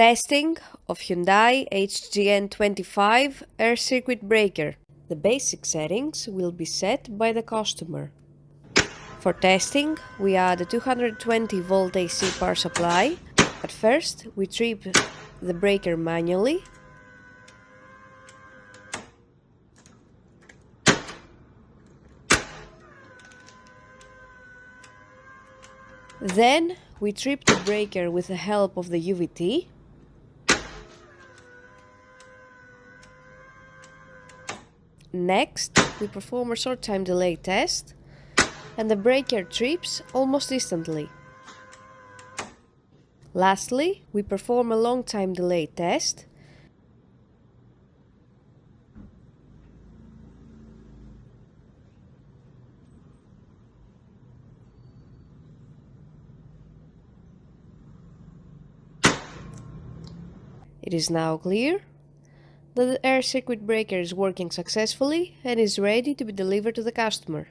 Testing of Hyundai HGN25 air circuit breaker. The basic settings will be set by the customer. For testing, we add a 220 volt AC power supply. At first, we trip the breaker manually. Then, we trip the breaker with the help of the UVT. Next, we perform a short time delay test, and the breaker trips almost instantly. Lastly, we perform a long time delay test. It is now clear that the air circuit breaker is working successfully and is ready to be delivered to the customer.